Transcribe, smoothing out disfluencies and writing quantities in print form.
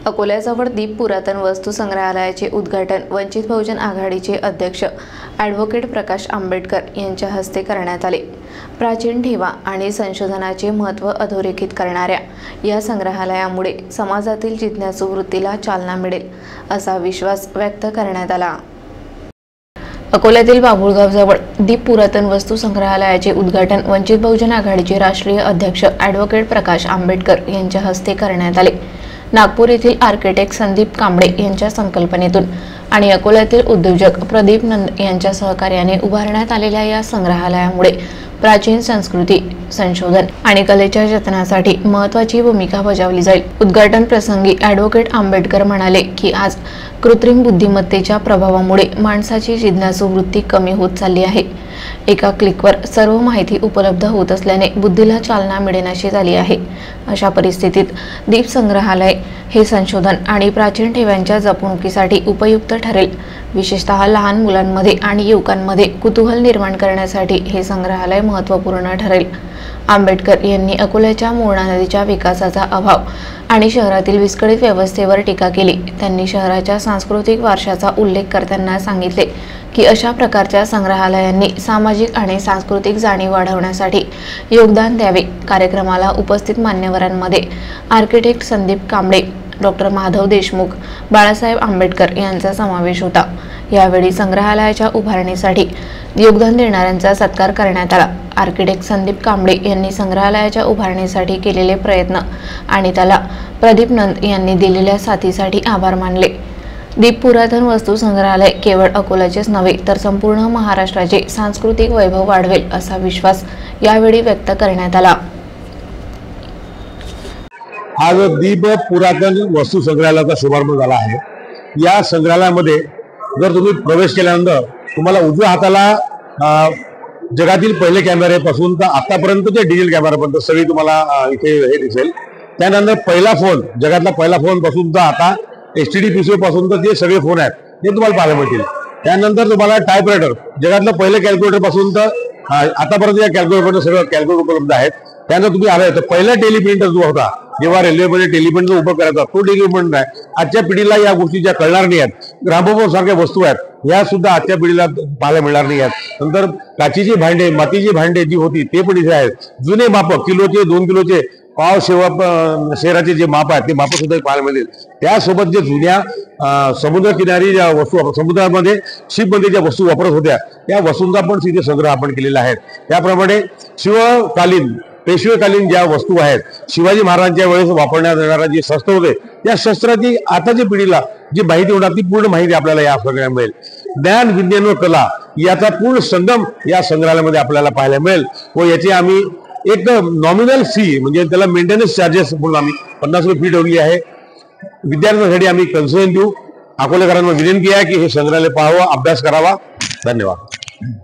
अकोल्याजवळ दीप पुरातन वस्तू संग्रहालयाचे उद्घाटन वंचित बहुजन आघाडीचे अध्यक्ष ॲडव्होकेट प्रकाश आंबेडकर यांच्या हस्ते करण्यात आले। प्राचीन ठेवा आणि संशोधनाचे महत्त्व अधोरेखित करणाऱ्या या संग्रहालयामुळे समाजातील जिज्ञासू वृत्तीला चालना मिळेल असा विश्वास व्यक्त करण्यात आला। अकोल्यातील बाभुळगावजवळ दीप पुरातन वस्तू संग्रहालयाचे उद्घाटन वंचित बहुजन आघाडीचे राष्ट्रीय अध्यक्ष ॲडव्होकेट प्रकाश आंबेडकर यांच्या हस्ते करण्यात आले। नागपूर येथील आर्किटेक्ट संदीप कांबळे यांच्या संकल्पनेतून आणि अकोल्यातील उद्योजक प्रदीप नंद यांच्या सहकार्याने उभारण्यात आलेल्या या संग्रहालयामुळे प्राचीन संस्कृती, संशोधन आणि कलेच्या जतनासाठी महत्त्वाची भूमिका बजावली जाईल। उद्घाटन प्रसंगी ॲडव्होकेट आंबेडकर म्हणाले की आज कृत्रिम बुद्धिमत्तेच्या प्रभावामुळे माणसाची जिज्ञासू वृत्ती कमी होत चालली आहे। एका क्लिकवर सर्व माहिती उपलब्ध होत असल्याने बुद्धीला चालना मिळेनाशी झाली आहे। अशा परिस्थितीत दीप संग्रहालय हे संशोधन आणि प्राचीन ठेव्यांच्या जपणुकीसाठी उपयुक्त ठरेल। विशेषतः लहान मुलांमध्ये आणि युवकांमध्ये कुतूहल निर्माण करण्यासाठी हे संग्रहालय महत्त्वपूर्ण ठरेल। आंबेडकर यांनी अकोल्याच्या मोरणा नदीच्या विकासाचा अभाव आणि शहरातील विस्कळीत व्यवस्थेवर टीका केली। त्यांनी शहराच्या सांस्कृतिक वारशाचा उल्लेख करताना सांगितले की अशा प्रकारच्या संग्रहालयांनी सामाजिक आणि सांस्कृतिक जाणीव वाढवण्यासाठी योगदान द्यावे। कार्यक्रमाला उपस्थित मान्यवरांमध्ये आर्किटेक्ट संदीप कांबळे, डॉक्टर माधव देशमुख, बाळासाहेब आंबेडकर यांचा समावेश होता। यावेळी संग्रहालयाच्या उभारणीसाठी योगदान देणाऱ्यांचा सत्कार करण्यात आला। आर्किटेक्ट संदीप कांबळे यांनी संग्रहालयाच्या उभारणीसाठी केलेले प्रयत्न आणि त्याला प्रदीप नंद यांनी दिलेल्या साथीसाठी आभार मानले। दीप पुरातन वस्तू संग्रहालय केवळ अकोल्याचेच नव्हे तर संपूर्ण महाराष्ट्राचे सांस्कृतिक वैभव वाढवेल असा विश्वास यावेळी व्यक्त करण्यात आला। आज दीप पुरातन वस्तू संग्रहालयाचा शुभारंभ झाला आहे। या संग्रहालयामध्ये जर तुम्ही प्रवेश केल्यानंतर तुम्हाला उजव्या हाताला जगातील पहिले कॅमेऱ्यापासून तर आतापर्यंतचे डिजिटल कॅमेरापर्यंत सगळी तुम्हाला इथे हे दिसेल। त्यानंतर पहिला फोन, जगातला पहिला फोन पासून तर आता एसटीडी पीसी पासून तर जे सगळे फोन आहेत ते तुम्हाला पाहायला मिळतील। त्यानंतर तुम्हाला टायपरायटर, जगातलं पहिले कॅल्क्युलेटर पासून तर आतापर्यंत या कॅल्क्युलेटर सगळं कॅल्क्युलेटर उपलब्ध आहेत। त्यानंतर तुम्ही आले तर पहिला टेलिप्रिंटर जो होता, जेव्हा रेल्वेमध्ये टेलिप्रिंटर उभं करायचा तो टेलिप्रिंटर आहे। आजच्या पिढीला या गोष्टी ज्या कळणार नाही आहेत, ग्रामोफोन सारख्या वस्तू आहेत या सुद्धा आजच्या पिढीला पाहायला मिळणार नाही आहेत। नंतर काचीची भांडे, मातीची भांडे जी होती ते पण इथे आहेत। जुने माप, किलोचे, 2 किलोचे पाव शेराचे जे माप आहेत ते माप सुद्धा पाहायला मिळतील। त्यासोबत जे जुन्या समुद्रकिनारी ज्या वस्तू, समुद्रामध्ये शिपमध्ये ज्या वस्तू वापरत होत्या त्या वस्तूंचा पण तिथे संग्रह आपण केलेला आहे। त्याप्रमाणे शिवकालीन, पेशवेकालीन ज्या वस्तू आहेत, शिवाजी महाराजांच्या वेळेस वापरण्यात येणारा जे शस्त्र होते त्या शस्त्राची आताच्या पिढीला जी माहिती होणार ती पूर्ण माहिती आपल्याला या संग्रहालयात मिळेल। ज्ञान, विज्ञान व कला याचा पूर्ण संगम या संग्रहालयामध्ये आपल्याला पाहायला मिळेल व याची आम्ही एक नॉमिनल फी म्हणजे त्याला मेंटेनन्स चार्जेस म्हणून आम्ही 50 रुपये फी ठेवली आहे। विद्यार्थ्यांसाठी आम्ही कन्सेशन देऊ। अकोलेकरांना विनंती आहे की हे संग्रहालय पाहावं, अभ्यास करावा। धन्यवाद।